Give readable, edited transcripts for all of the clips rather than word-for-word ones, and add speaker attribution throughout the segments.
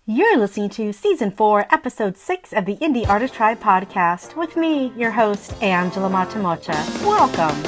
Speaker 1: You're listening to Season 4, Episode 6 of the Indie Artist Tribe podcast with me, your host, Angela Matamocha. Welcome.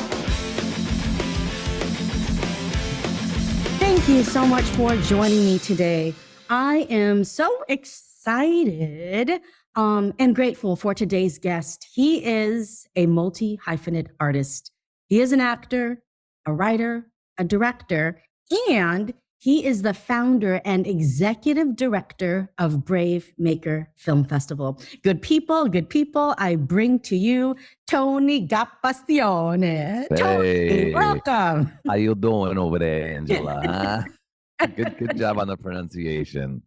Speaker 1: Thank you so much for joining me today. I am so excited and grateful for today's guest. He is a multi-hyphenate artist. He is an actor, a writer, a director, and he is the founder and executive director of BraveMaker Film Festival. Good people, I bring to you Tony Gapastione. Tony,
Speaker 2: Hey,
Speaker 1: welcome.
Speaker 2: how you doing over there, Angela? Huh? Good job on the pronunciation.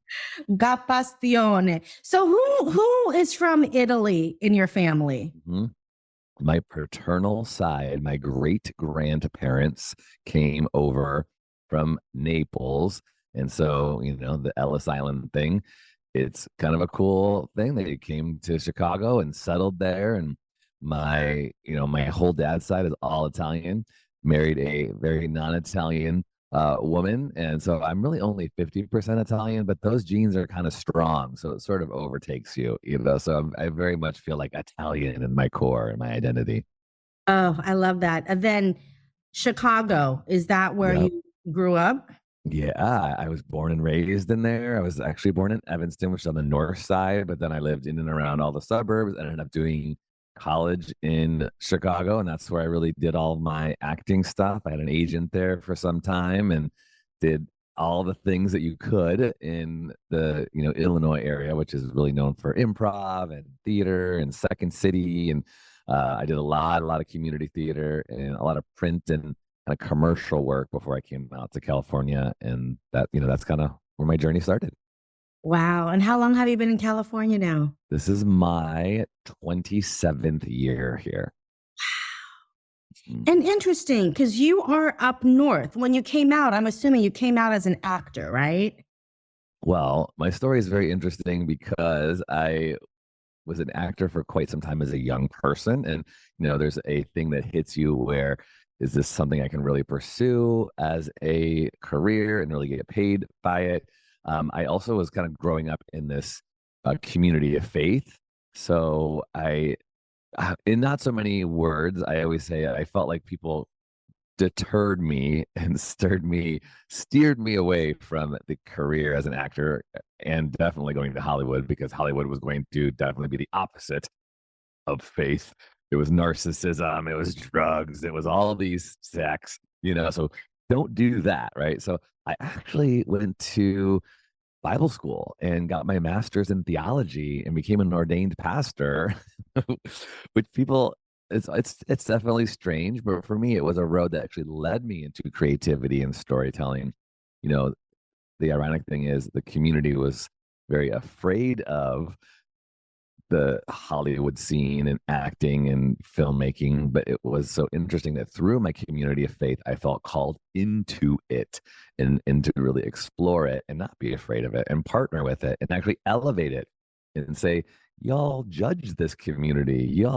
Speaker 1: Gapastione. So who is from Italy in your family?
Speaker 2: Mhm. My paternal side, my great grandparents came over from Naples. And so, the Ellis Island thing, it's kind of a cool thing. They came to Chicago and settled there. And my whole dad's side is all Italian, married a very non-Italian woman. And so I'm really only 50% Italian, but those genes are kind of strong. So it sort of overtakes you. So I very much feel like Italian in my core and my identity.
Speaker 1: Oh, I love that. And then Chicago, is that where
Speaker 2: Yep.
Speaker 1: you grew up?
Speaker 2: Yeah, I was born and raised in there. I was actually born in Evanston, which is on the north side, but then I lived in and around all the suburbs. I ended up doing college in Chicago, and that's where I really did all my acting stuff. I had an agent there for some time and did all the things that you could in the Illinois area, which is really known for improv and theater and Second City. And I did a lot of community theater and a lot of print and kind of commercial work before I came out to California. And that's kind of where my journey started.
Speaker 1: Wow. And how long have you been in California now?
Speaker 2: This is my 27th year here. Mm.
Speaker 1: And interesting, because you are up north. When you came out, I'm assuming you came out as an actor, right?
Speaker 2: Well, my story is very interesting because I was an actor for quite some time as a young person. And, there's a thing that hits you where is this something I can really pursue as a career and really get paid by it? I also was kind of growing up in this community of faith. So in not so many words, I always say I felt like people deterred me and steered me away from the career as an actor and definitely going to Hollywood because Hollywood was going to definitely be the opposite of faith. It was narcissism, it was drugs, it was all these sex. So don't do that, right? So I actually went to Bible school and got my master's in theology and became an ordained pastor, which people it's definitely strange, but for me it was a road that actually led me into creativity and storytelling. You know, the ironic thing is the community was very afraid of the Hollywood scene and acting and filmmaking, but it was so interesting that through my community of faith, I felt called into it and to really explore it and not be afraid of it and partner with it and actually elevate it and say, y'all judge this community. You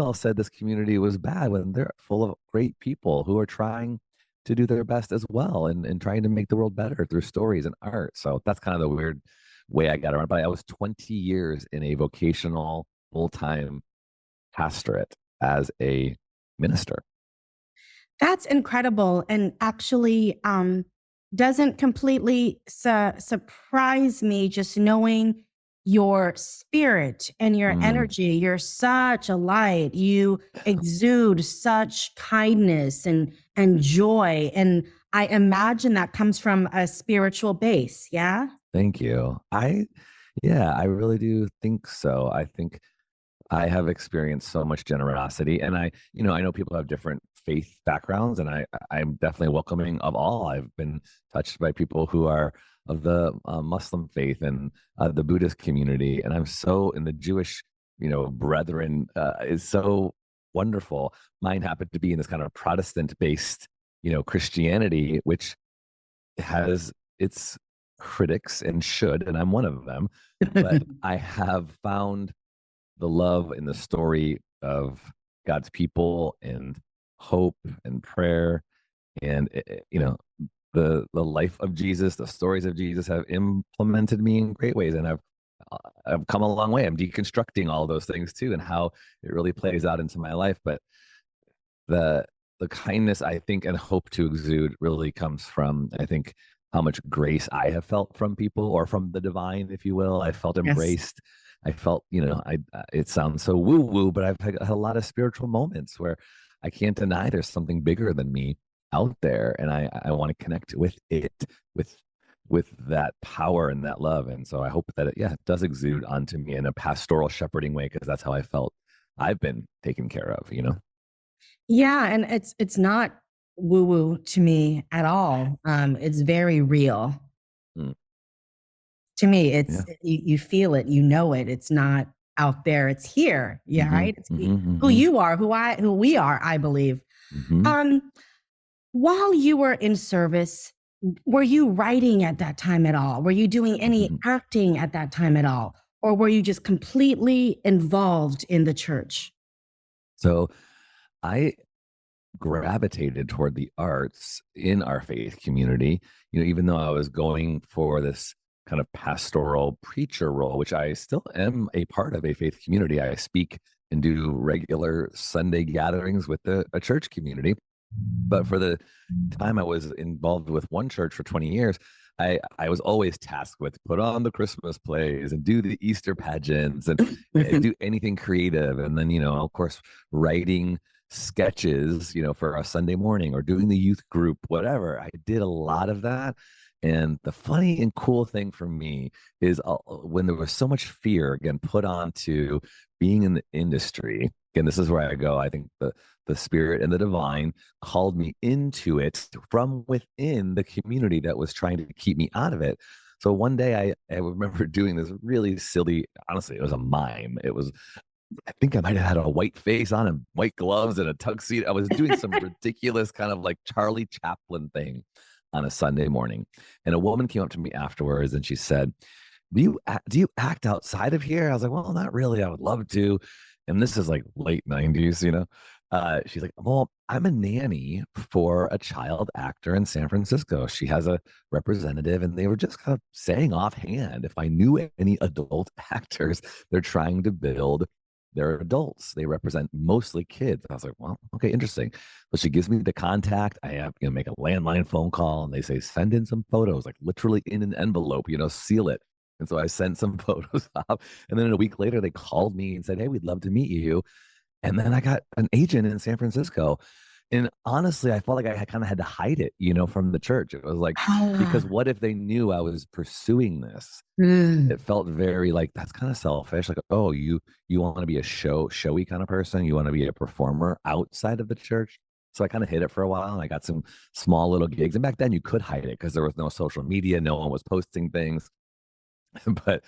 Speaker 2: all said this community was bad when they're full of great people who are trying to do their best as well and trying to make the world better through stories and art. So that's kind of the weird way I got around. But I was 20 years in a vocational full-time pastorate as a minister.
Speaker 1: That's incredible. And actually, doesn't completely surprise me just knowing your spirit and your energy. You're such a light. You exude such kindness and joy. And I imagine that comes from a spiritual base. Yeah.
Speaker 2: Thank you. I really do think so. I think I have experienced so much generosity, and I know people have different faith backgrounds, and I'm definitely welcoming of all. I've been touched by people who are of the Muslim faith and the Buddhist community, and I'm so in the Jewish, brethren is so wonderful. Mine happened to be in this kind of Protestant-based, Christianity, which has its critics and should, and I'm one of them. But I have found the love in the story of God's people and hope and prayer. And, the life of Jesus, the stories of Jesus have implemented me in great ways, and I've come a long way. I'm deconstructing all those things too, and how it really plays out into my life. But the the kindness I think and hope to exude really comes from, I think, how much grace I have felt from people, or from the divine, if you will. I felt
Speaker 1: Yes.
Speaker 2: embraced. I felt, I it sounds so woo woo, but I've had a lot of spiritual moments where I can't deny there's something bigger than me out there, and I want to connect with it, with that power and that love. And so I hope that it does exude onto me in a pastoral shepherding way, because that's how I felt I've been taken care of.
Speaker 1: Yeah, and it's not woo woo to me at all. It's very real
Speaker 2: Mm,
Speaker 1: to me.
Speaker 2: yeah.
Speaker 1: You feel it, you know it. It's not out there. It's here. Yeah,
Speaker 2: Hmm.
Speaker 1: right. It's
Speaker 2: Hmm.
Speaker 1: who
Speaker 2: Hmm.
Speaker 1: you are, who we are. I believe.
Speaker 2: Hmm.
Speaker 1: Um, while you were in service, were you writing at that time at all? Were you doing any
Speaker 2: Hmm.
Speaker 1: acting at that time at all, or were you just completely involved in the church?
Speaker 2: So I gravitated toward the arts in our faith community, even though I was going for this kind of pastoral preacher role, which I still am a part of a faith community. I speak and do regular Sunday gatherings with a church community. But for the time I was involved with one church for 20 years, I was always tasked with put on the Christmas plays and do the Easter pageants and do anything creative. And then, of course, writing sketches, for a Sunday morning, or doing the youth group, whatever. I did a lot of that. And the funny and cool thing for me is, when there was so much fear, again, put onto being in the industry. Again, this is where I go. I think the spirit and the divine called me into it from within the community that was trying to keep me out of it. So one day I remember doing this really silly, honestly, it was a mime. I think I might have had a white face on and white gloves and a tuxedo. I was doing some ridiculous kind of like Charlie Chaplin thing on a Sunday morning. And a woman came up to me afterwards and she said, do you act outside of here? I was like, well, not really. I would love to. And this is like late 90s. She's like, well, I'm a nanny for a child actor in San Francisco. She has a representative, and they were just kind of saying offhand if I knew any adult actors. They're trying to build their adults. They represent mostly kids. I was like, well, okay, interesting. So she gives me the contact. I have make a landline phone call, and they say send in some photos, like literally in an envelope, seal it. And so I sent some photos off. And then a week later, they called me and said, hey, we'd love to meet you. And then I got an agent in San Francisco. And honestly, I felt like I kind of had to hide it, from the church. It was like, because
Speaker 1: Ah,
Speaker 2: what if they knew I was pursuing this?
Speaker 1: mm.
Speaker 2: It felt very like, that's kind of selfish. Like, oh, you want to be a showy kind of person. You want to be a performer outside of the church. So I kind of hid it for a while, and I got some small little gigs. And back then you could hide it because there was no social media. No one was posting things. But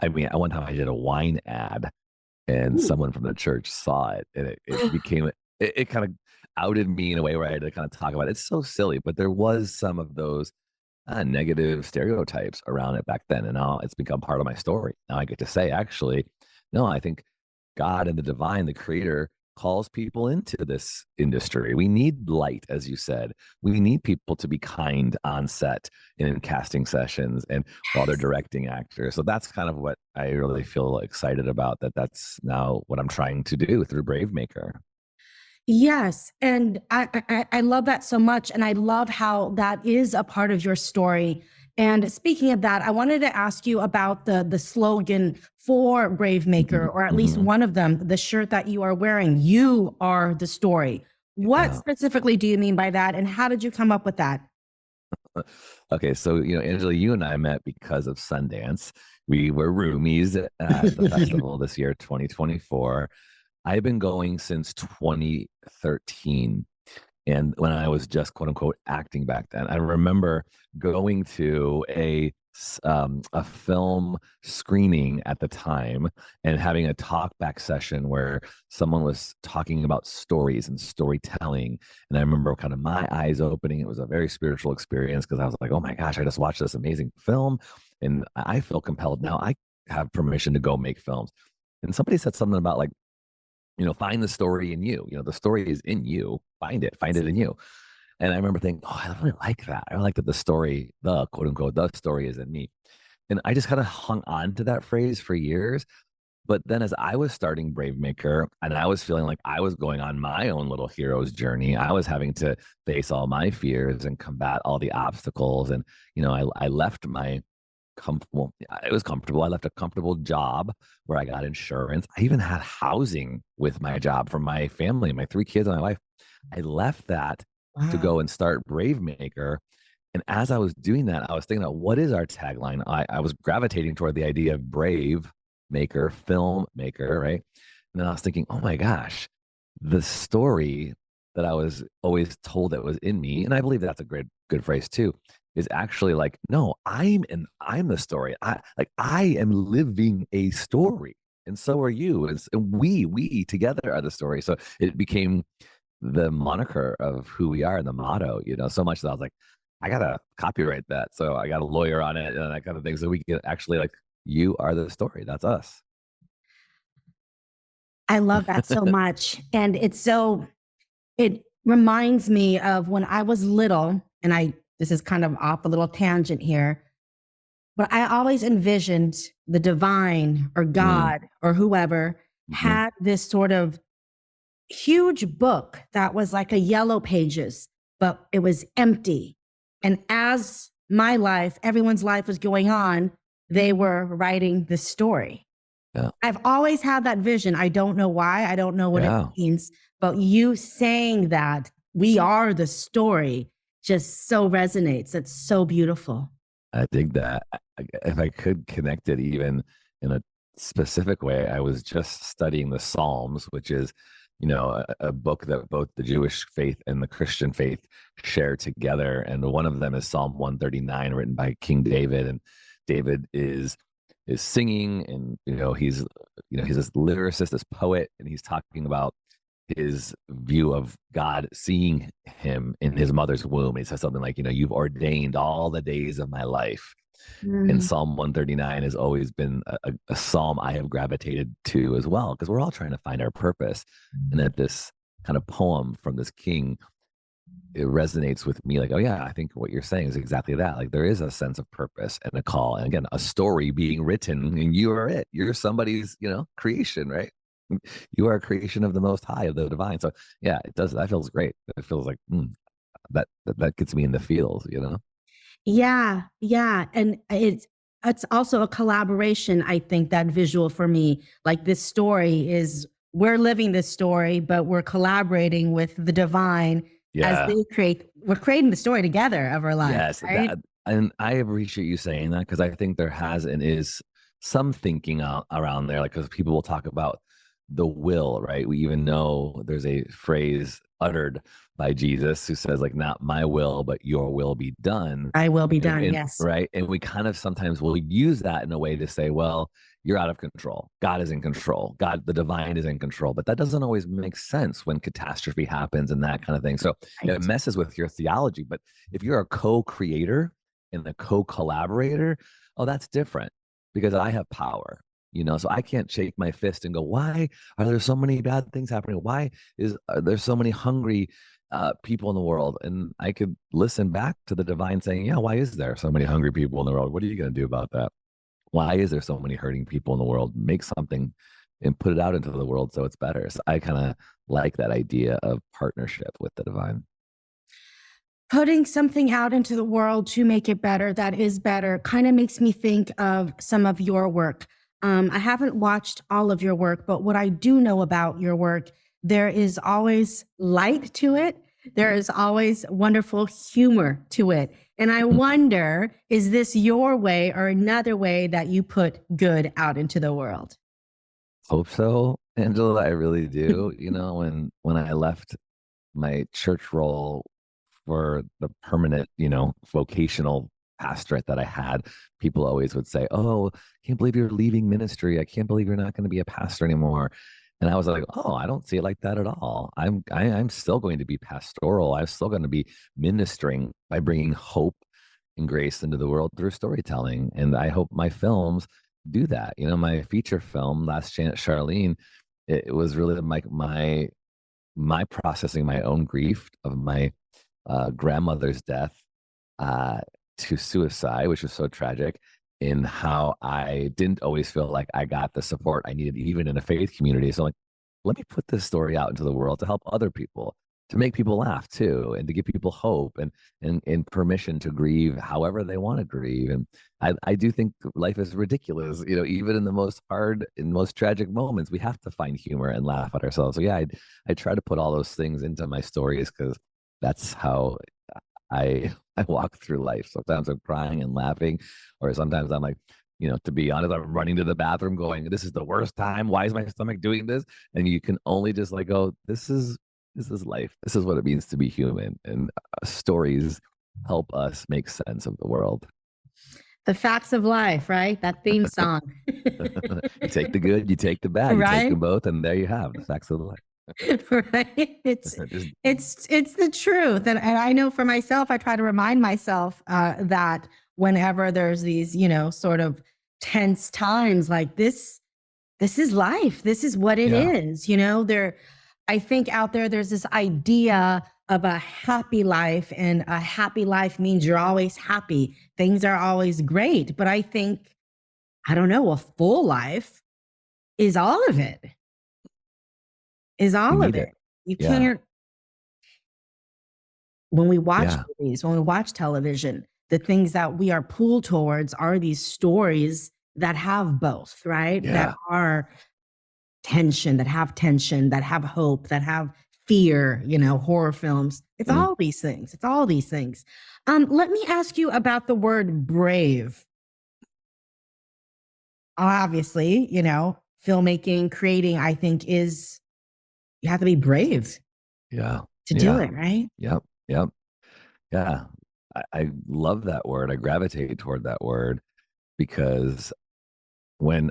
Speaker 2: I mean, at one time I did a wine ad, and
Speaker 1: Ooh.
Speaker 2: someone from the church saw it, and it became it kind of outed me in a way where I had to kind of talk about it. It's so silly, but there was some of those negative stereotypes around it back then, and now it's become part of my story. Now I get to say, actually, no, I think God and the divine, the creator, calls people into this industry. We need light, as you said. We need people to be kind on set and in casting sessions and while they're directing actors. So that's kind of what I really feel excited about, that's now what I'm trying to do through BraveMaker.
Speaker 1: Yes, and I love that so much, and I love how that is a part of your story. And speaking of that, I wanted to ask you about the slogan for BraveMaker,
Speaker 2: Mhm,
Speaker 1: or at least
Speaker 2: mhm.
Speaker 1: one of them, the shirt that you are wearing. You are the story. What
Speaker 2: Yeah.
Speaker 1: specifically do you mean by that, and how did you come up with that?
Speaker 2: Okay, so Angela, you and I met because of Sundance. We were roomies at the festival this year, 2024. I've been going since 2013. And when I was just quote unquote acting back then, I remember going to a film screening at the time and having a talk back session where someone was talking about stories and storytelling. And I remember kind of my eyes opening. It was a very spiritual experience because I was like, oh my gosh, I just watched this amazing film, and I feel compelled now. I have permission to go make films. And somebody said something about find the story in you. The story is in you. Find it in you. And I remember thinking, oh, I really like that. I like that the story, the quote unquote, the story is in me. And I just kind of hung on to that phrase for years. But then as I was starting BraveMaker and I was feeling like I was going on my own little hero's journey, I was having to face all my fears and combat all the obstacles. And, I left my comfortable, it was comfortable. I left a comfortable job where I got insurance. I even had housing with my job for my family, my three kids and my wife. I left that to
Speaker 1: Wow.
Speaker 2: go and start BraveMaker. And as I was doing that, I was thinking about what is our tagline? I was gravitating toward the idea of brave maker, filmmaker, right? And then I was thinking, oh my gosh, the story that I was always told that was in me, and I believe that's a great good phrase too, is actually like, no, I'm the story. I am living a story. And so are you. And we together are the story. So it became the moniker of who we are and the motto, so much that I was like, I gotta copyright that. So I got a lawyer on it and that kind of thing. So we can actually like, you are the story. That's us.
Speaker 1: I love that so much. And it reminds me of when I was little, and this is kind of off a little tangent here, but I always envisioned the divine or
Speaker 2: Mm,
Speaker 1: God or whoever
Speaker 2: mhm.
Speaker 1: had this sort of huge book that was like a yellow pages, but it was empty. And as my life, everyone's life was going on, they were writing the story.
Speaker 2: Yeah.
Speaker 1: I've always had that vision. I don't know why. I don't know what it
Speaker 2: Yeah.
Speaker 1: means, but you saying that we are the story just so resonates. It's so beautiful.
Speaker 2: I dig that. If I could connect it even in a specific way, I was just studying the Psalms, which is, a book that both the Jewish faith and the Christian faith share together. And one of them is Psalm 139, written by King David. And David is singing, and he's this lyricist, this poet, and he's talking about his view of God seeing him in his mother's womb. He says something like, you've ordained all the days of my life. And
Speaker 1: Mm.
Speaker 2: Psalm 139 has always been a psalm I have gravitated to as well, because we're all trying to find our purpose. And that this kind of poem from this king, it resonates with me like, oh yeah, I think what you're saying is exactly that. Like there is a sense of purpose and a call. And again, a story being written, and you are it. You're somebody's, creation, right? You are a creation of the most high, of the divine. So yeah, it does. That feels great. It feels like that gets me in the feels.
Speaker 1: Yeah, yeah. And it's also a collaboration, I think, that visual for me. Like this story is we're living this story, but we're collaborating with the divine as
Speaker 2: Yeah.
Speaker 1: we're creating the story together of our lives,
Speaker 2: Yes,
Speaker 1: right?
Speaker 2: that, and I appreciate you saying that, because I think there has and is some thinking out around there, like because people will talk about the will, right? We even know there's a phrase uttered by Jesus who says, like, not my will, but your will be done.
Speaker 1: I will be done.
Speaker 2: And
Speaker 1: Yes.
Speaker 2: right, and we kind of sometimes will use that in a way to say, well, you're out of control. God is in control. God, the divine is in control. But that doesn't always make sense when catastrophe happens and that kind of thing. So it
Speaker 1: Right.
Speaker 2: messes with your theology. But if you're a co-creator and a co-collaborator, oh, that's different, because I have power. So I can't shake my fist and go, why are there so many bad things happening? Why are there so many hungry people in the world? And I could listen back to the divine saying, yeah, why is there so many hungry people in the world? What are you going to do about that? Why is there so many hurting people in the world? Make something and put it out into the world so it's better. So I kind of like that idea of partnership with the divine.
Speaker 1: Putting something out into the world to make it better, that is better, kind of makes me think of some of your work. I haven't watched all of your work, but what I do know about your work, there is always light to it. There is always wonderful humor to it. And I
Speaker 2: Mm.
Speaker 1: wonder, is this your way or another way that you put good out into the world?
Speaker 2: Hope so, Angela. I really do. When I left my church role for the permanent, vocational pastorate that I had, people always would say, oh, can't believe you're leaving ministry. I can't believe you're not going to be a pastor anymore. And I was like, oh, I don't see it like that at all. I'm still going to be pastoral. I'm still going to be ministering by bringing hope and grace into the world through storytelling. And I hope my films do that. My feature film, Last Chance Charlene, it was really like my processing my own grief of my grandmother's death uh, to suicide, which was so tragic, in how I didn't always feel like I got the support I needed, even in a faith community. So, like, let me put this story out into the world to help other people, to make people laugh too, and to give people hope and permission to grieve however they want to grieve. And I do think life is ridiculous, even in the most hard and most tragic moments, we have to find humor and laugh at ourselves. So yeah, I try to put all those things into my stories because that's how I walk through life. Sometimes I'm crying and laughing, or sometimes I'm like, to be honest, I'm running to the bathroom going, this is the worst time. Why is my stomach doing this? And you can only just like go, this is life. This is what it means to be human. And stories help us make sense of the world.
Speaker 1: The facts of life, right? That theme song.
Speaker 2: You take the good, you take the bad, you take
Speaker 1: Right?
Speaker 2: them both, and there you have the facts of life.
Speaker 1: Right. It's
Speaker 2: Just-
Speaker 1: it's the truth. And I know for myself, I try to remind myself that whenever there's these, sort of tense times like this is life. This is what it
Speaker 2: yeah,
Speaker 1: is. I think out there's this idea of a happy life, and a happy life means you're always happy. Things are always great. But I think, I don't know, a full life is all of it. Is
Speaker 2: we
Speaker 1: all of
Speaker 2: need
Speaker 1: it.
Speaker 2: it.
Speaker 1: You
Speaker 2: Yeah,
Speaker 1: can't, when we watch
Speaker 2: yeah,
Speaker 1: movies, when we watch television, the things that we are pulled towards are these stories that have both, right? That
Speaker 2: yeah.
Speaker 1: are tension, that have hope, that have fear, horror films. It's
Speaker 2: Mm,
Speaker 1: all these things. It's all these things. Let me ask you about the word brave. Obviously, filmmaking, creating, I think you have to be brave
Speaker 2: yeah,
Speaker 1: to do
Speaker 2: yeah.
Speaker 1: it, right?
Speaker 2: Yep, yep. Yeah, I love that word. I gravitate toward that word because when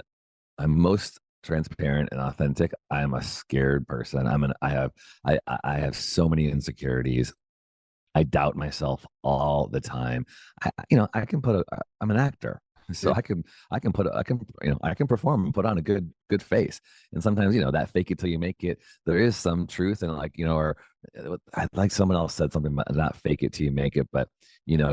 Speaker 2: I'm most transparent and authentic, I am a scared person. I have so many insecurities. I doubt myself all the time. I can I'm an actor. So I can perform and put on a good face. And sometimes, that fake it till you make it, there is some truth in, like, or I like someone else said something about not fake it till you make it, but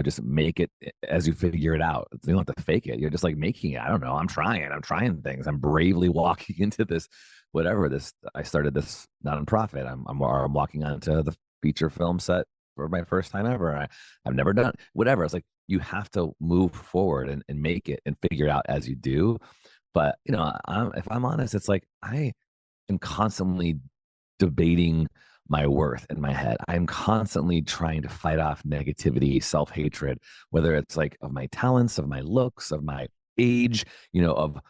Speaker 2: just make it as you figure it out. You don't have to fake it. You're just like making it. I don't know. I'm trying things. I'm bravely walking into this, whatever this, I started this nonprofit. I'm walking onto the feature film set for my first time ever. I've never done whatever. It's like you have to move forward and make it and figure it out as you do. But if I'm honest, it's like I am constantly debating my worth in my head. I'm constantly trying to fight off negativity, self-hatred, whether it's like of my talents, of my looks, of my age, of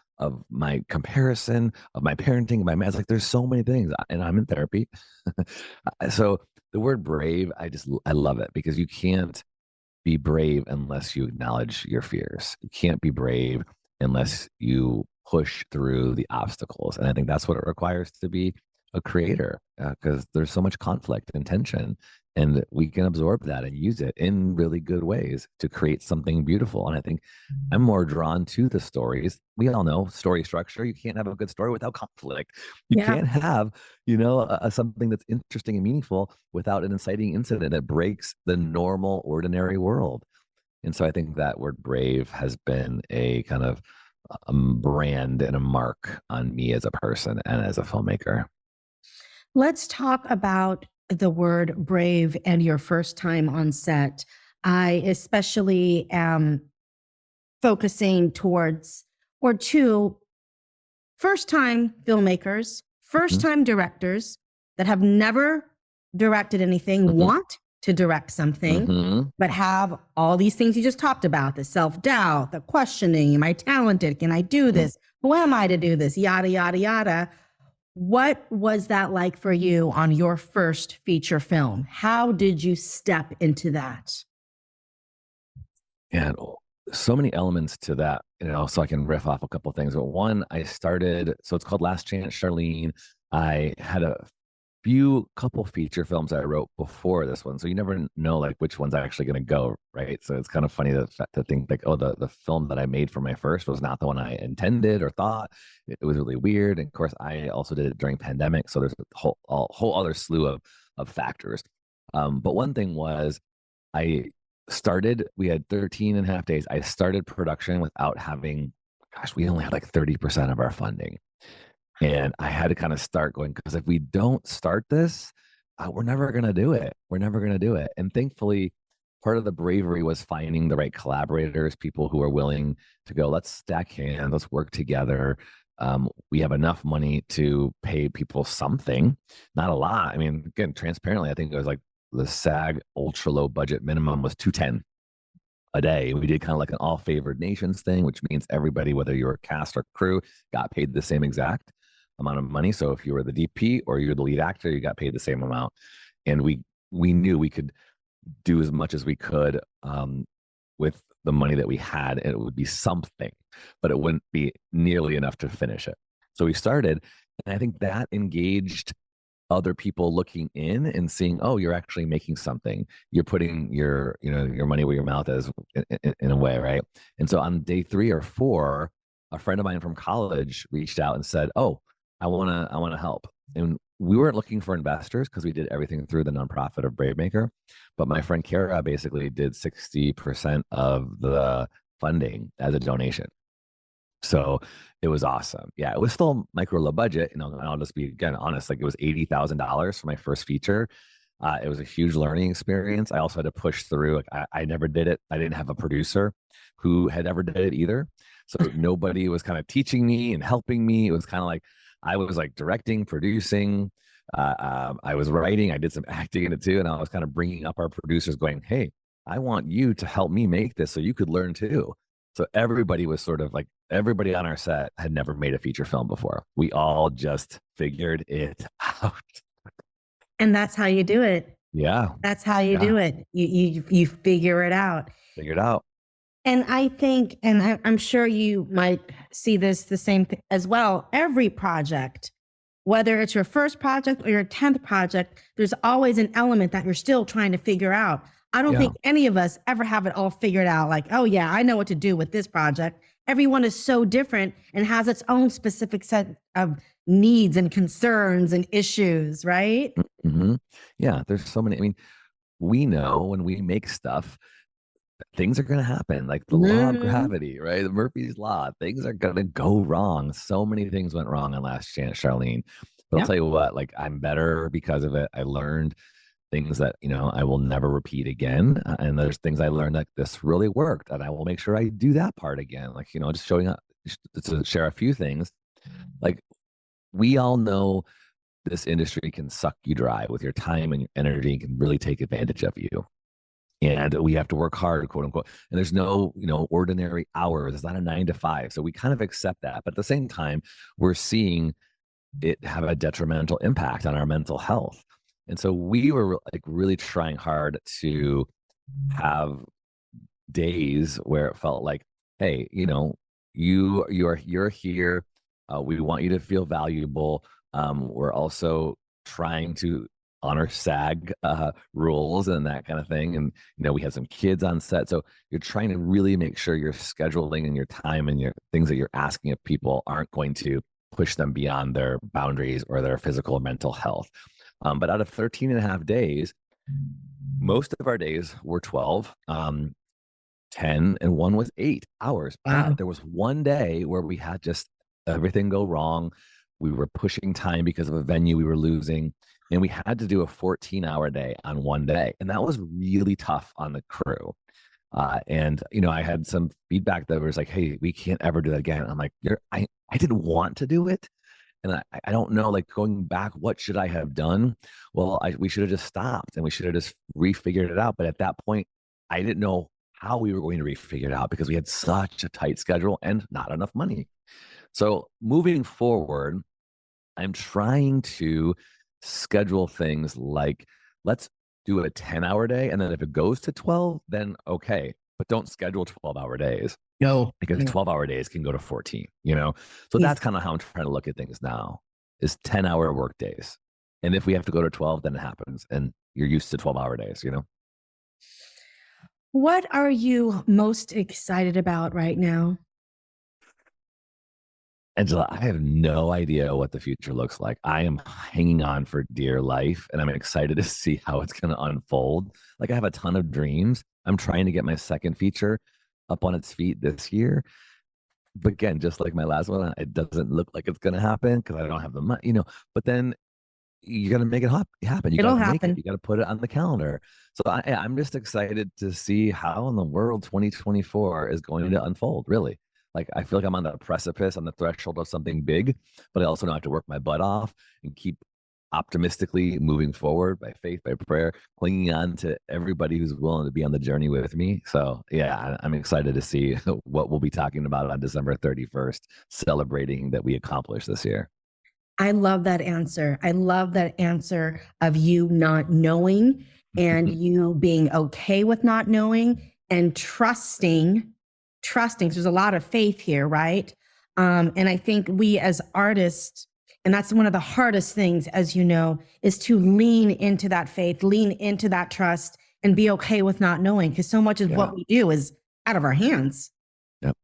Speaker 2: my comparison, of my parenting, my it's like there's so many things, and I'm in therapy. So the word brave, I love it because you can't be brave unless you acknowledge your fears. You can't be brave unless you push through the obstacles. And I think that's what it requires to be a creator, because there's so much conflict and tension. And we can absorb that and use it in really good ways to create something beautiful. And I think I'm more drawn to the stories. We all know story structure. You can't have a good story without conflict. You
Speaker 1: Yeah.
Speaker 2: can't have, something that's interesting and meaningful without an inciting incident that breaks the normal, ordinary world. And so I think that word brave has been a kind of brand and a mark on me as a person and as a filmmaker.
Speaker 1: Let's talk about the word brave and your first time on set. I especially am focusing towards, or two, first time filmmakers, first time directors that have never directed anything,
Speaker 2: Mm-hmm.
Speaker 1: want to direct something,
Speaker 2: Mm-hmm.
Speaker 1: but have all these things you just talked about, the self-doubt, the questioning, am I talented? Can I do this? Who am I to do this? Yada, yada, yada. What was that like for you on your first feature film? How did you step into that?
Speaker 2: And so many elements to that, so I can riff off a couple of things. But one, I started, so it's called Last Chance Charlene. I had a couple feature films I wrote before this one. So you never know like which one's actually going to go, right? So it's kind of funny to think like, oh, the film that I made for my first was not the one I intended or thought. It was really weird. And of course, I also did it during pandemic. So there's a whole other slew of factors. But one thing was I we had 13 and a half days. I started production without having, gosh, we only had like 30% of our funding. And I had to kind of start going, because if we don't start this, we're never going to do it. We're never going to do it. And thankfully, part of the bravery was finding the right collaborators, people who are willing to go, let's stack hands, let's work together. We have enough money to pay people something, not a lot. I mean, again, transparently, I think it was like the SAG ultra low budget minimum was 210 a day. We did kind of like an all favored nations thing, which means everybody, whether you're a cast or crew, got paid the same exact amount of money. So if you were the DP or you're the lead actor, you got paid the same amount. And we knew we could do as much as we could with the money that we had, and it would be something, but it wouldn't be nearly enough to finish it. So we started, and I think that engaged other people looking in and seeing, oh, you're actually making something. You're putting your money where your mouth is in a way, right? And so on day 3 or 4, a friend of mine from college reached out and said, oh, I want to help. And we weren't looking for investors because we did everything through the nonprofit of BraveMaker. But my friend Kara basically did 60% of the funding as a donation. So it was awesome. Yeah, it was still micro low budget. And I'll just be again honest. Like, it was $80,000 for my first feature. It was a huge learning experience. I also had to push through. Like, I never did it. I didn't have a producer who had ever did it either. So nobody was kind of teaching me and helping me. It was kind of like I was like directing, producing. I was writing. I did some acting in it too, and I was kind of bringing up our producers, going, "Hey, I want you to help me make this so you could learn too." So everybody was sort of like, everybody on our set had never made a feature film before. We all just figured it out.
Speaker 1: And that's how you do it.
Speaker 2: Yeah.
Speaker 1: That's how you
Speaker 2: Yeah.
Speaker 1: do it. You figure it out.
Speaker 2: Figured out.
Speaker 1: And I think, and I'm sure you might see this the same thing as well. Every project, whether it's your first project or your 10th project, there's always an element that you're still trying to figure out. I don't think any of us ever have it all figured out. Like, oh yeah, I know what to do with this project. Everyone is so different and has its own specific set of needs and concerns and issues, right?
Speaker 2: Mm-hmm. Yeah, there's so many. I mean, we know when we make stuff, things are going to happen, like the law of gravity, right? The Murphy's law. Things are going to go wrong. So many things went wrong on Last Chance, Charlene. But I'll tell you what, like, I'm better because of it. I learned things that, I will never repeat again. And there's things I learned like this really worked, and I will make sure I do that part again. Like, just showing up to share a few things. Like, we all know this industry can suck you dry with your time and your energy, and can really take advantage of you. And we have to work hard, quote unquote. And there's no, ordinary hours. It's not a 9 to 5. So we kind of accept that. But at the same time, we're seeing it have a detrimental impact on our mental health. And so we were like really trying hard to have days where it felt like, hey, you're here. We want you to feel valuable. We're also trying to honor SAG rules and that kind of thing. And we had some kids on set, so you're trying to really make sure your scheduling and your time and your things that you're asking of people aren't going to push them beyond their boundaries or their physical or mental health. But out of 13 and a half days, most of our days were 12, 10, and one was 8 hours. Wow. But there was one day where we had just everything go wrong. We were pushing time because of a venue we were losing, and we had to do a 14-hour day on one day. And that was really tough on the crew. And I had some feedback that was like, hey, we can't ever do that again. I'm like, I didn't want to do it. And I don't know, like, going back, what should I have done? Well, we should have just stopped, and we should have just refigured it out. But at that point, I didn't know how we were going to refigure it out because we had such a tight schedule and not enough money. So moving forward, I'm trying to schedule things like, let's do a 10-hour day. And then if it goes to 12, then okay. But don't schedule 12-hour days.
Speaker 1: No.
Speaker 2: Because 12-hour days can go to 14, So that's kind of how I'm trying to look at things now, is 10-hour work days. And if we have to go to 12, then it happens. And you're used to 12-hour days,
Speaker 1: What are you most excited about right now?
Speaker 2: Angela, I have no idea what the future looks like. I am hanging on for dear life and I'm excited to see how it's going to unfold. Like, I have a ton of dreams. I'm trying to get my second feature up on its feet this year. But again, just like my last one, it doesn't look like it's going to happen because I don't have the money, but then you got to make it happen. You got
Speaker 1: It'll
Speaker 2: to make it.
Speaker 1: happen.
Speaker 2: You got to put it on the calendar. So I'm just excited to see how in the world 2024 is going to unfold, really. Like, I feel like I'm on the precipice, on the threshold of something big, but I also don't have to work my butt off and keep optimistically moving forward by faith, by prayer, clinging on to everybody who's willing to be on the journey with me. So, yeah, I'm excited to see what we'll be talking about on December 31st, celebrating that we accomplished this year.
Speaker 1: I love that answer. I love that answer of you not knowing and you being okay with not knowing and trusting. Trusting. So there's a lot of faith here, right? And I think we as artists, and that's one of the hardest things, as you know, is to lean into that faith, lean into that trust, and be okay with not knowing, because so much of what we do is out of our hands.
Speaker 2: Yep.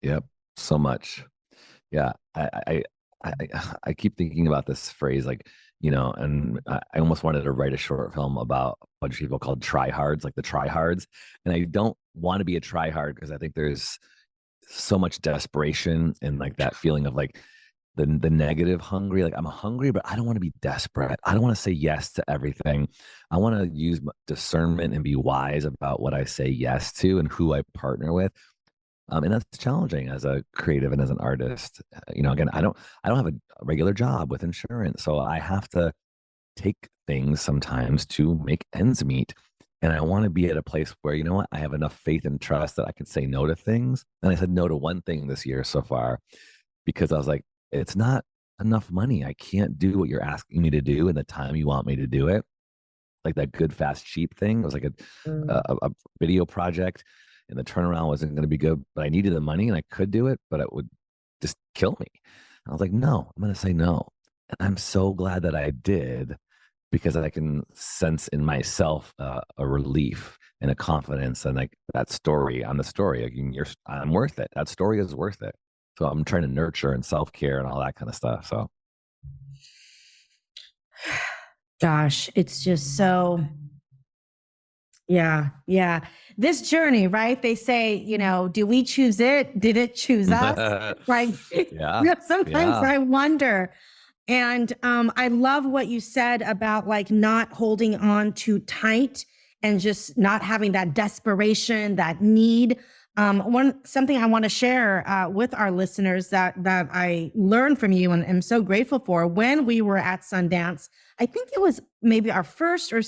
Speaker 2: Yep. So much. Yeah. I keep thinking about this phrase, like, and I almost wanted to write a short film about a bunch of people called tryhards, like the tryhards. And I don't want to be a tryhard because I think there's so much desperation and like that feeling of like the negative hungry. Like, I'm hungry, but I don't want to be desperate. I don't want to say yes to everything. I want to use discernment and be wise about what I say yes to and who I partner with. And that's challenging as a creative and as an artist. Again, I don't have a regular job with insurance, so I have to take things sometimes to make ends meet. And I want to be at a place where, you know what, I have enough faith and trust that I can say no to things. And I said no to one thing this year so far because I was like, it's not enough money. I can't do what you're asking me to do in the time you want me to do it. Like that good, fast, cheap thing. It was like a video project and the turnaround wasn't going to be good, but I needed the money and I could do it, but it would just kill me. I was like, no, I'm going to say no. And I'm so glad that I did because I can sense in myself a relief and a confidence and like that story on the story. I'm worth it. That story is worth it. So I'm trying to nurture and self-care and all that kind of stuff. So.
Speaker 1: Gosh, it's just so, yeah. This journey, right? They say, do we choose it? Did it choose us? Right?
Speaker 2: Yeah.
Speaker 1: Sometimes I wonder. And I love what you said about like not holding on too tight and just not having that desperation, that need. Something I want to share with our listeners that I learned from you and am so grateful for when we were at Sundance. I think it was maybe our first, or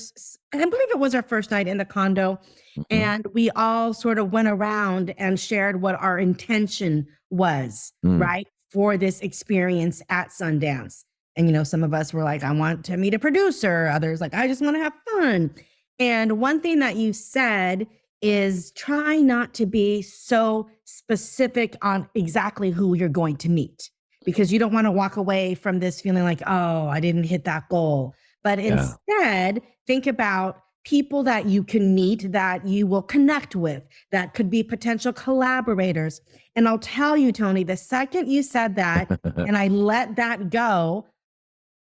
Speaker 1: I believe it was our first night in the condo. Mm-hmm. And we all sort of went around and shared what our intention was, right, for this experience at Sundance. And, some of us were like, I want to meet a producer. Others like, I just want to have fun. And one thing that you said is try not to be so specific on exactly who you're going to meet, because you don't want to walk away from this feeling like, oh, I didn't hit that goal. But instead, think about people that you can meet, that you will connect with, that could be potential collaborators. And I'll tell you, Tony, the second you said that and I let that go,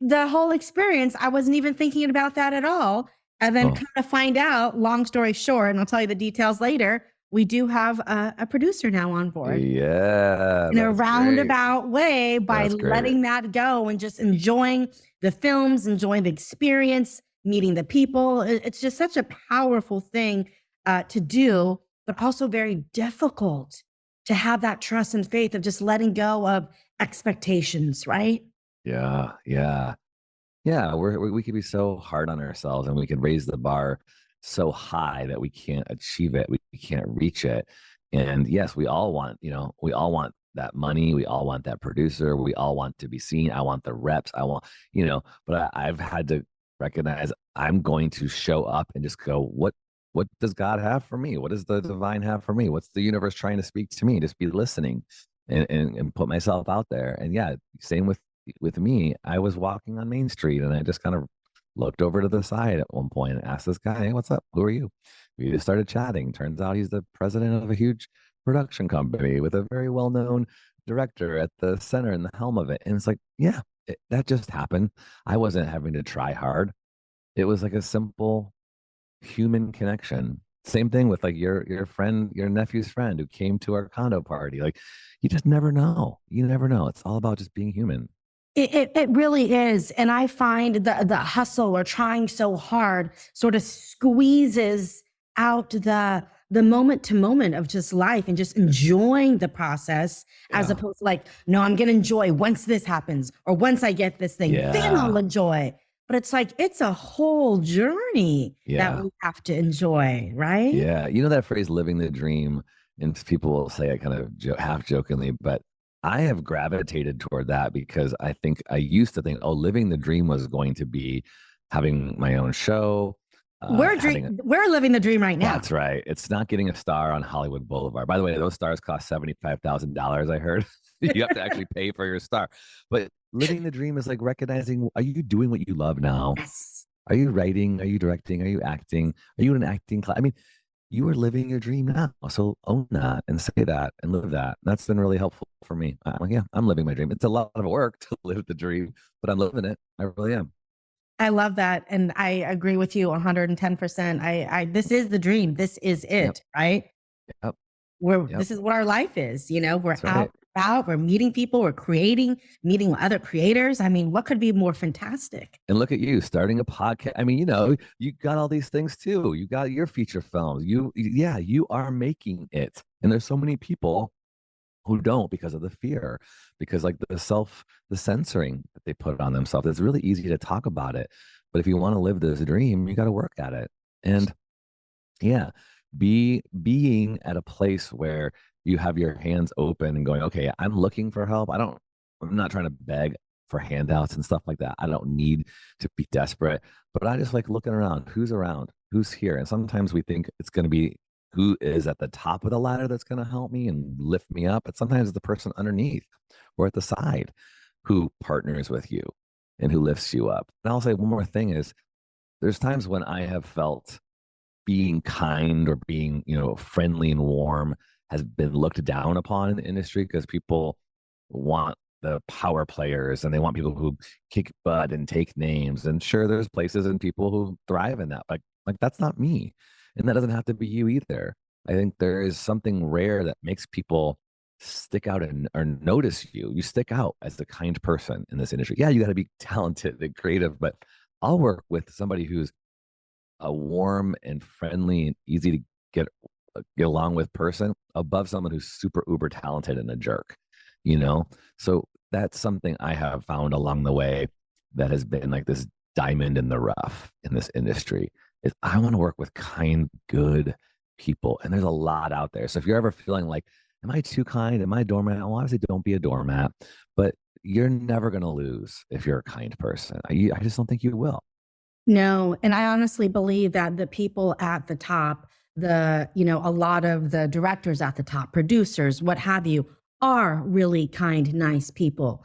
Speaker 1: the whole experience, I wasn't even thinking about that at all. And then kind of find out, long story short, and I'll tell you the details later, we do have a producer now on board.
Speaker 2: Yeah.
Speaker 1: In a roundabout way, by letting that go and just enjoying the films, enjoying the experience, meeting the people. It's just such a powerful thing to do, but also very difficult to have that trust and faith of just letting go of expectations, right?
Speaker 2: Yeah. We could be so hard on ourselves and we can raise the bar so high that we can't achieve it. We can't reach it. And yes, we all want that money. We all want that producer. We all want to be seen. I want the reps. I want, but I've had to recognize I'm going to show up and just go, what does God have for me? What does the divine have for me? What's the universe trying to speak to me? Just be listening and put myself out there. And yeah, same with me. I was walking on Main Street and I just kind of looked over to the side at one point and asked this guy, hey, what's up? Who are you? We just started chatting. Turns out he's the president of a huge production company with a very well-known director at the center and the helm of it. And it's like, yeah, that just happened. I wasn't having to try hard. It was like a simple human connection. Same thing with like your friend, your nephew's friend who came to our condo party. Like you just never know. You never know. It's all about just being human.
Speaker 1: It really is. And I find the hustle or trying so hard sort of squeezes out the moment to moment of just life and just enjoying the process, as
Speaker 2: Yeah.
Speaker 1: opposed to like, no, I'm gonna enjoy once this happens or once I get this thing, then I'll
Speaker 2: Yeah.
Speaker 1: enjoy. But it's like it's a whole journey that
Speaker 2: Yeah.
Speaker 1: we have to enjoy, right?
Speaker 2: Yeah. You know that phrase living the dream, and people will say it kind of half jokingly, but I have gravitated toward that because I think I used to think, oh, living the dream was going to be having my own show, having a,
Speaker 1: We're living the dream right now.
Speaker 2: that's right. It's not getting a star on Hollywood Boulevard. By the way, those stars cost $75,000, I heard. You have to actually pay for your star. But living the dream is like recognizing, are you doing what you love now?
Speaker 1: Yes.
Speaker 2: Are you writing? Are you directing? Are you acting? Are you in an acting class? I mean, you are living your dream now. So own that and say that and live that. That's been really helpful for me. I'm like, yeah, I'm living my dream. It's a lot of work to live the dream, but I'm living it. I really am.
Speaker 1: I love that. And I agree with you 110%. This is the dream. This is
Speaker 2: Yep.
Speaker 1: it, right?
Speaker 2: Yep. Yep.
Speaker 1: This is what our life is. We're
Speaker 2: That's
Speaker 1: out
Speaker 2: right.
Speaker 1: about, we're meeting people, we're creating, meeting with other creators. I mean, what could be more fantastic?
Speaker 2: And look at you starting a podcast. I mean, you got all these things too. You got your feature films. Yeah, you are making it. And there's so many people who don't because of the fear, because like the censoring that they put on themselves. It's really easy to talk about it. But if you want to live this dream, you got to work at it. And yeah, being at a place where you have your hands open and going, okay, I'm looking for help. I'm not trying to beg for handouts and stuff like that. I don't need to be desperate, but I just like looking around, who's here. And sometimes we think it's going to be who is at the top of the ladder that's going to help me and lift me up. But sometimes it's the person underneath or at the side who partners with you and who lifts you up. And I'll say one more thing is there's times when I have felt being kind or being, friendly and warm has been looked down upon in the industry because people want the power players and they want people who kick butt and take names. And sure, there's places and people who thrive in that. Like that's not me. And that doesn't have to be you either. I think there is something rare that makes people stick out and or notice you. You stick out as the kind person in this industry. Yeah, you got to be talented and creative, but I'll work with somebody who's a warm and friendly and easy to get along with person above someone who's super uber talented and a jerk, you know? So that's something I have found along the way that has been like this diamond in the rough in this industry is I want to work with kind, good people. And there's a lot out there. So if you're ever feeling like, am I too kind? Am I a doormat? Well, obviously don't be a doormat, but you're never going to lose if you're a kind person. I just don't think you will.
Speaker 1: No, and I honestly believe that the people at the top, a lot of the directors at the top, producers, what have you, are really kind, nice people.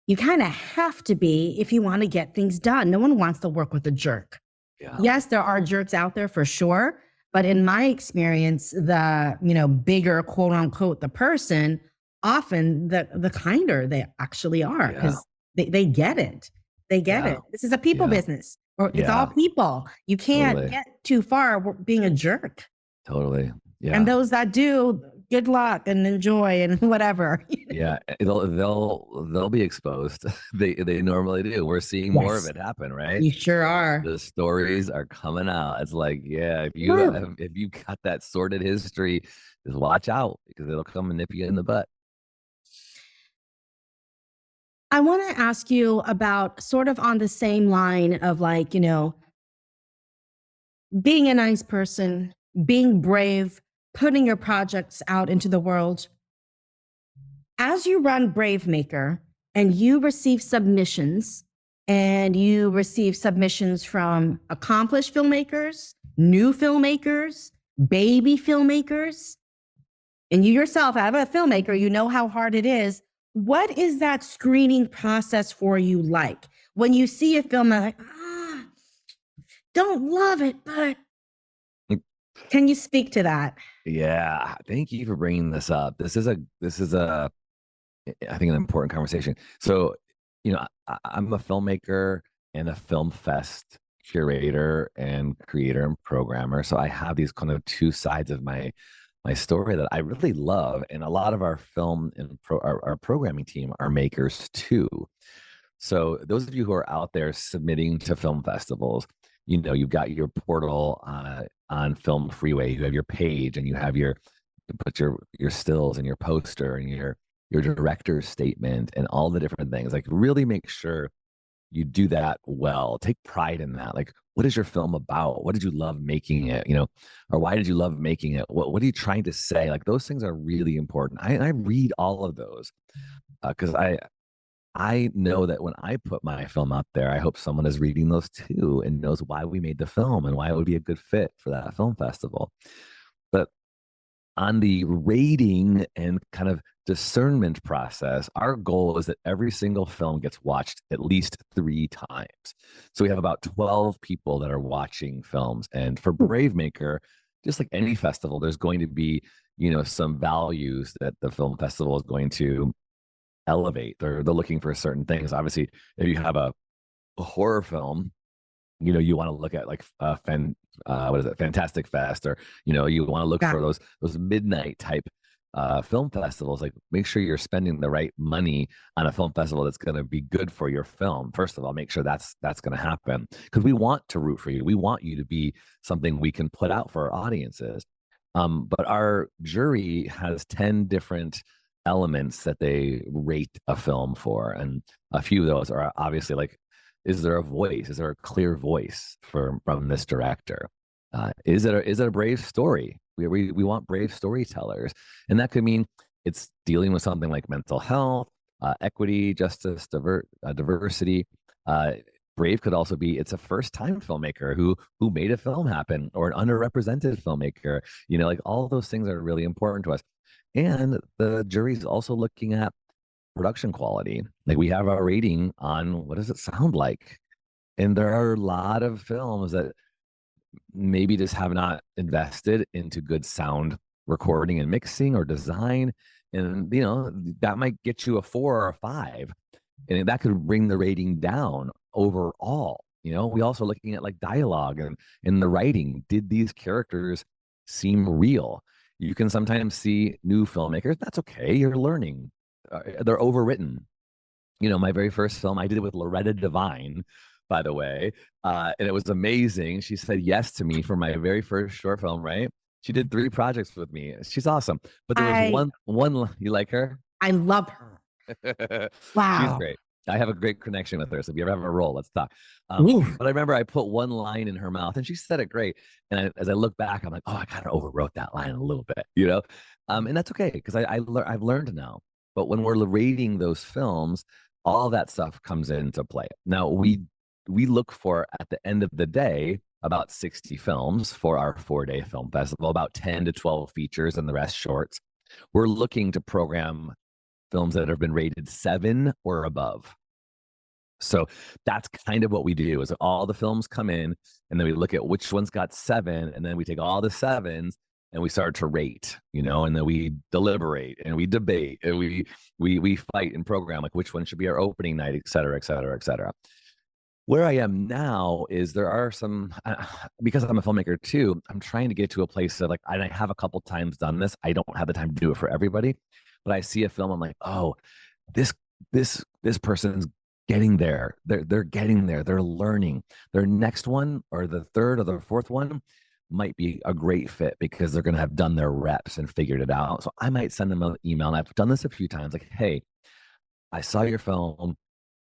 Speaker 1: You kind of have to be if you want to get things done. No one wants to work with a jerk.
Speaker 2: Yeah.
Speaker 1: Yes, there are jerks out there for sure, but in my experience, bigger quote unquote the person, often the kinder they actually are because they get it. They get it. This is a people business, or it's all people. You can't get too far being a jerk.
Speaker 2: Totally. Yeah.
Speaker 1: And those that do, good luck and enjoy and whatever.
Speaker 2: Yeah, they'll be exposed. They normally do. We're seeing more of it happen, right?
Speaker 1: You sure are.
Speaker 2: The stories are coming out. It's like, yeah, if you got that sordid history, just watch out because it'll come and nip you in the butt.
Speaker 1: I want to ask you about sort of on the same line of like, being a nice person, being brave, putting your projects out into the world. As you run BraveMaker and you receive submissions from accomplished filmmakers, new filmmakers, baby filmmakers, and you yourself, as a filmmaker, you know how hard it is. What is that screening process for you like? When you see a film, I'm like, don't love it, but can you speak to that?
Speaker 2: Yeah, thank you for bringing this up. This is a I think, an important conversation. So, I'm a filmmaker and a film fest curator and creator and programmer. So I have these kind of two sides of my story that I really love. And a lot of our film and our programming team are makers too. So those of you who are out there submitting to film festivals, you've got your portal on Film Freeway. You have your page, and you put your stills and your poster and your director's statement and all the different things. Like, really make sure you do that well. Take pride in that. Like, what is your film about? What did you love making it? Or why did you love making it? What are you trying to say? Like, those things are really important. I read all of those because I know that when I put my film out there, I hope someone is reading those too and knows why we made the film and why it would be a good fit for that film festival. But on the rating and kind of discernment process, our goal is that every single film gets watched at least 3 times. So we have about 12 people that are watching films. And for BraveMaker, just like any festival, there's going to be, some values that the film festival is going to elevate. They're looking for certain things. Obviously, if you have a horror film, you want to look at like what is it, Fantastic Fest, or you want to look for those midnight type film festivals. Like, make sure you're spending the right money on a film festival that's going to be good for your film. First of all, make sure that's going to happen, because we want to root for you. We want you to be something we can put out for our audiences. But our jury has 10 different elements that they rate a film for, and a few of those are obviously like, is there a voice? Is there a clear voice from this director? Is it a brave story? We want brave storytellers, and that could mean it's dealing with something like mental health, equity, justice, diversity. Brave could also be, it's a first-time filmmaker who made a film happen, or an underrepresented filmmaker. Like, all of those things are really important to us. And the jury's also looking at production quality. Like, we have our rating on what does it sound like, and there are a lot of films that maybe just have not invested into good sound recording and mixing or design, and that might get you a 4 or a 5, and that could bring the rating down overall. We also looking at like dialogue and in the writing. Did these characters seem real? You can sometimes see new filmmakers. That's okay. You're learning. They're overwritten. My very first film, I did it with Loretta Devine, by the way, and it was amazing. She said yes to me for my very first short film. Right? She did 3 projects with me. She's awesome. But there was one. You like her?
Speaker 1: I love her.
Speaker 2: She's
Speaker 1: Wow.
Speaker 2: great. I have a great connection with her. So if you ever have a role, let's talk. But I remember I put one line in her mouth, and she said it great. And as I look back, I'm like, oh, I kind of overwrote that line a little bit, and that's okay, because I've learned now. But when we're rating those films, all that stuff comes into play. Now, we look for, at the end of the day, about 60 films for our 4-day film festival, about 10 to 12 features and the rest shorts. We're looking to program films that have been rated 7 or above. So that's kind of what we do, is all the films come in, and then we look at which ones got 7, and then we take all the 7s and we start to rate, and then we deliberate and we debate and we fight and program, like, which one should be our opening night, et cetera, et cetera, et cetera. Where I am now is there are some, because I'm a filmmaker too, I'm trying to get to a place of, like, I have a couple times done this. I don't have the time to do it for everybody, but I see a film, I'm like, oh, this person's getting there. They're getting there. They're learning. Their next one, or the 3rd or the 4th one, might be a great fit because they're going to have done their reps and figured it out. So I might send them an email, and I've done this a few times, like, hey, I saw your film.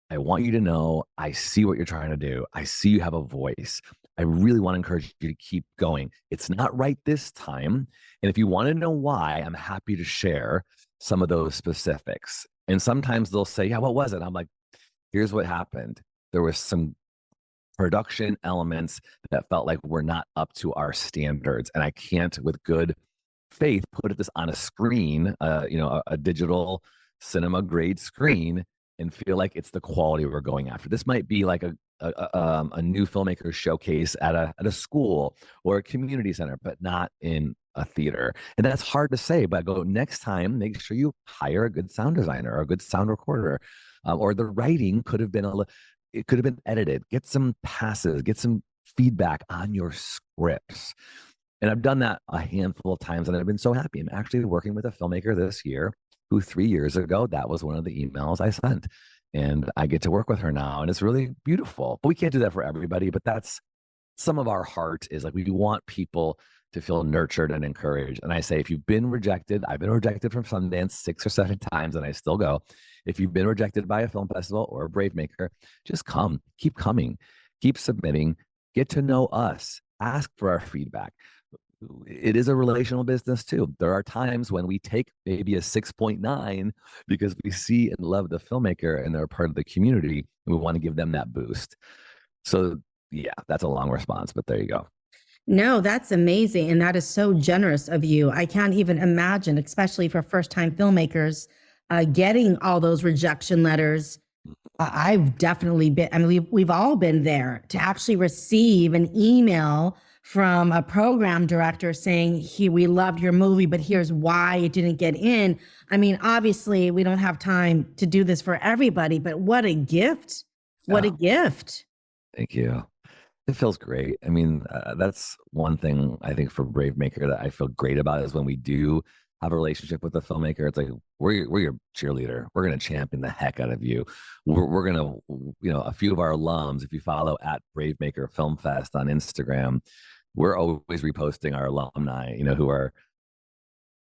Speaker 2: I want you to know, I see what you're trying to do. I see you have a voice. I really want to encourage you to keep going. It's not right this time. And if you want to know why, I'm happy to share some of those specifics. And sometimes they'll say, yeah, what was it? I'm like, here's what happened. There was some production elements that felt like we're not up to our standards. And I can't, with good faith, put this on a screen, a digital cinema grade screen, and feel like it's the quality we're going after. This might be like a new filmmaker showcase at a school or a community center, but not in a theater. And that's hard to say, but I go, next time, make sure you hire a good sound designer or a good sound recorder. Or the writing could have been it could have been edited. Get some passes, get some feedback on your scripts. And I've done that a handful of times, and I've been so happy. I'm actually working with a filmmaker this year who 3 years ago, that was one of the emails I sent. And I get to work with her now, and it's really beautiful. But we can't do that for everybody, but that's some of our heart is like we want people to feel nurtured and encouraged. And I say, if you've been rejected, I've been rejected from Sundance 6 or 7 times, and I still go. If you've been rejected by a film festival or a BraveMaker, just come, keep coming, keep submitting, get to know us, ask for our feedback. It is a relational business too. There are times when we take maybe a 6.9 because we see and love the filmmaker and they're part of the community, and we want to give them that boost. So yeah, that's a long response, but there you go.
Speaker 1: No, that's amazing. And that is so generous of you. I can't even imagine, especially for first-time filmmakers, getting all those rejection letters. I've definitely been, I mean, we've all been there to actually receive an email from a program director saying, we loved your movie, but here's why it didn't get in. I mean, obviously, we don't have time to do this for everybody, but what a gift. What a gift.
Speaker 2: Thank you. It feels great. I mean, that's one thing I think for BraveMaker that I feel great about is when we do have a relationship with a filmmaker. It's like, we're your cheerleader. We're going to champion the heck out of you. We're going to, a few of our alums, if you follow at BraveMaker Film Fest on Instagram, we're always reposting our alumni, who are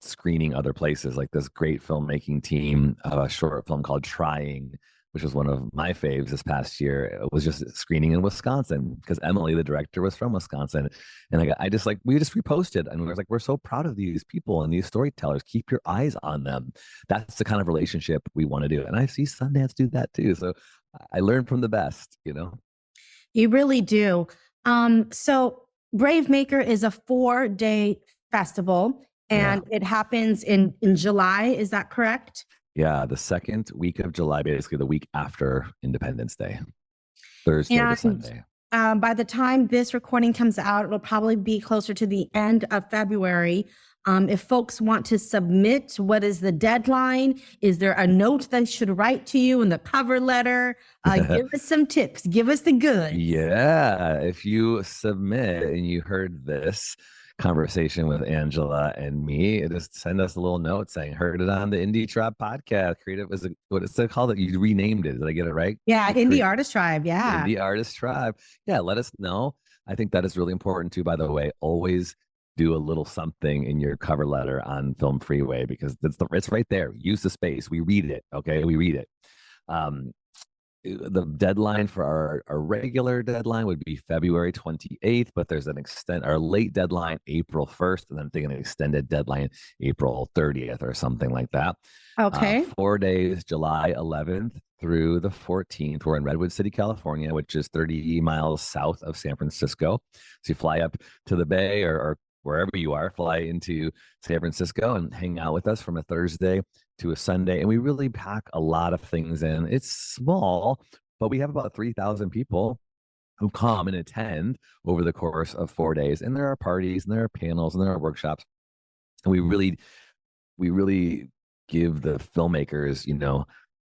Speaker 2: screening other places, like this great filmmaking team of a short film called Trying, which was one of my faves this past year. It was just screening in Wisconsin because Emily, the director, was from Wisconsin. And we just reposted, and we were like, we're so proud of these people and these storytellers. Keep your eyes on them. That's the kind of relationship we want to do. And I see Sundance do that too. So I learn from the best,
Speaker 1: You really do. So BraveMaker is a 4-day festival, and it happens in July. Is that correct?
Speaker 2: Yeah, the second week of July, basically the week after Independence Day, Thursday to Sunday.
Speaker 1: By the time this recording comes out, it'll probably be closer to the end of February. If folks want to submit, what is the deadline? Is there a note they should write to you in the cover letter? Give us some tips. Give us the goods.
Speaker 2: Yeah, if you submit and you heard this conversation with Angela and me, just send us a little note saying heard it on the Indie Tribe podcast. Creative was what it's called. You renamed it. Did I get it right?
Speaker 1: Yeah, Indie Artist Tribe. Yeah,
Speaker 2: Indie Artist Tribe. Yeah, let us know. I think that is really important too. By the way, always do a little something in your cover letter on Film Freeway because it's right there. Use the space. We read it. Okay, we read it. The deadline for our regular deadline would be February 28th, but there's our late deadline April 1st, and then taking an extended deadline April 30th or something like that.
Speaker 1: Okay.
Speaker 2: 4 days, July 11th through the 14th. We're in Redwood City, California, which is 30 miles south of San Francisco. So you fly up to the Bay or wherever you are, fly into San Francisco and hang out with us from a Thursday to a Sunday. And we really pack a lot of things in. It's small, but we have about 3,000 people who come and attend over the course of 4 days. And there are parties and there are panels and there are workshops. And we really give the filmmakers,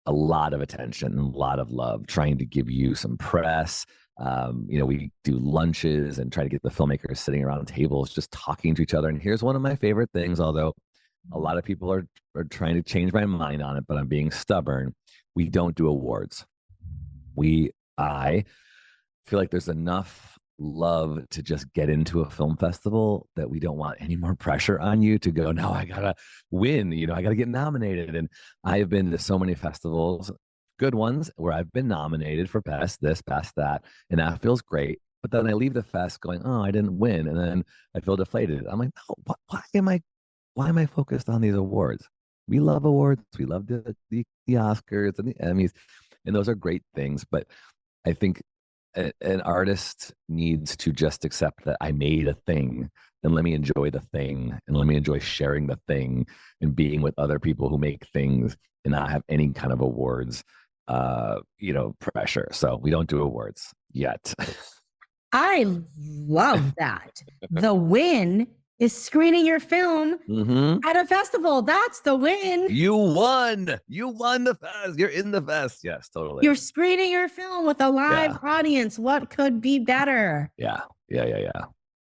Speaker 2: a lot of attention and a lot of love, trying to give you some press. We do lunches and try to get the filmmakers sitting around tables, just talking to each other. And here's one of my favorite things, although a lot of people are trying to change my mind on it, but I'm being stubborn. We don't do awards. I feel like there's enough love to just get into a film festival that we don't want any more pressure on you to go, no, I gotta win, I gotta get nominated. And I have been to so many festivals, good ones, where I've been nominated for best this, best that, and that feels great. But then I leave the fest going, oh, I didn't win, and then I feel deflated. I'm like, no, why am I focused on these awards? We love awards. We love the Oscars and the Emmys, and those are great things. But I think an artist needs to just accept that I made a thing, and let me enjoy the thing, and let me enjoy sharing the thing and being with other people who make things and not have any kind of awards pressure. So we don't do awards yet.
Speaker 1: I love that. The win is screening your film at a festival. That's the win.
Speaker 2: You won. You won the fest. You're in the fest. Yes, totally.
Speaker 1: You're screening your film with a live audience. What could be better?
Speaker 2: Yeah.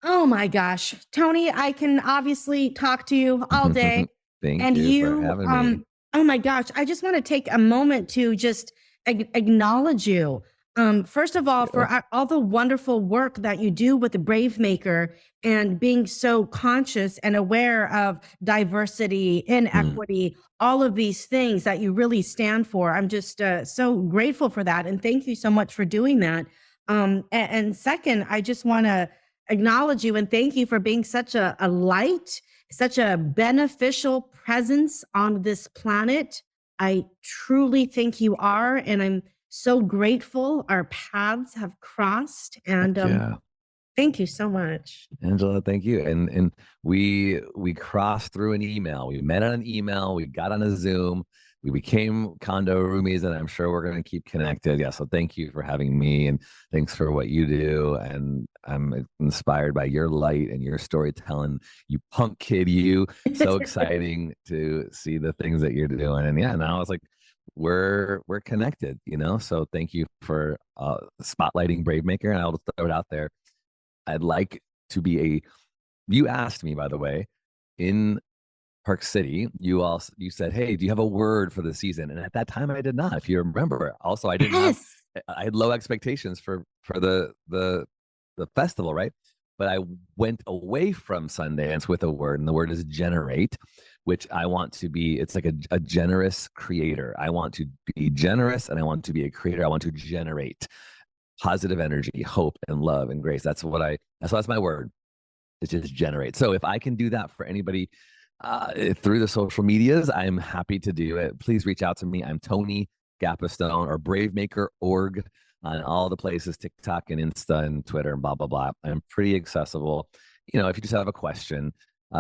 Speaker 1: Oh my gosh. Tony, I can obviously talk to you all day.
Speaker 2: Thank you for having me.
Speaker 1: Oh my gosh. I just want to take a moment to just acknowledge you. First of all, for all the wonderful work that you do with the BraveMaker and being so conscious and aware of diversity, inequity, all of these things that you really stand for. I'm just so grateful for that. And thank you so much for doing that. And second, I just want to acknowledge you and thank you for being such a light, such a beneficial presence on this planet. I truly think you are, and I'm so grateful our paths have crossed. And thank you so much,
Speaker 2: Angela. Thank you. And we crossed through an email. We met on an email. We got on a Zoom. We became condo roomies, and I'm sure we're going to keep connected. Yeah. So thank you for having me, and thanks for what you do. And I'm inspired by your light and your storytelling. You punk kid, you. So exciting to see the things that you're doing. And yeah, now it's like we're connected, you know. So thank you for spotlighting BraveMaker. And I'll just throw it out there. I'd like to be you asked me, by the way, in Park City, you said, "Hey, do you have a word for the season?" And at that time, I did not. If you remember, also I didn't I had low expectations for the festival, right? But I went away from Sundance with a word, and the word is generate, which I want to be. It's like a generous creator. I want to be generous, and I want to be a creator. I want to generate positive energy, hope, and love and grace. That's my word. It's just generate. So if I can do that for anybody through the social medias, I'm happy to do it. Please reach out to me. I'm Tony Gapastione or BraveMaker.org on all the places, TikTok and Insta and Twitter and blah, blah, blah. I'm pretty accessible. You know, if you just have a question,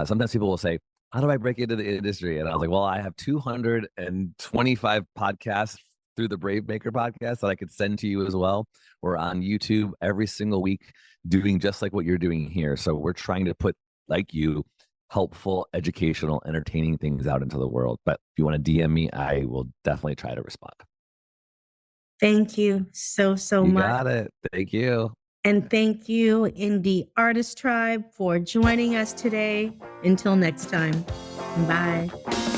Speaker 2: sometimes people will say, how do I break into the industry? And I was like, well, I have 225 podcasts through the BraveMaker podcast that I could send to you as well. We're on YouTube every single week doing just like what you're doing here. So we're trying to put, like you, helpful, educational, entertaining things out into the world. But if you want to DM me, I will definitely try to respond.
Speaker 1: Thank you so much.
Speaker 2: You got it. Thank you.
Speaker 1: And thank you, Indie Artist Tribe, for joining us today. Until next time, bye.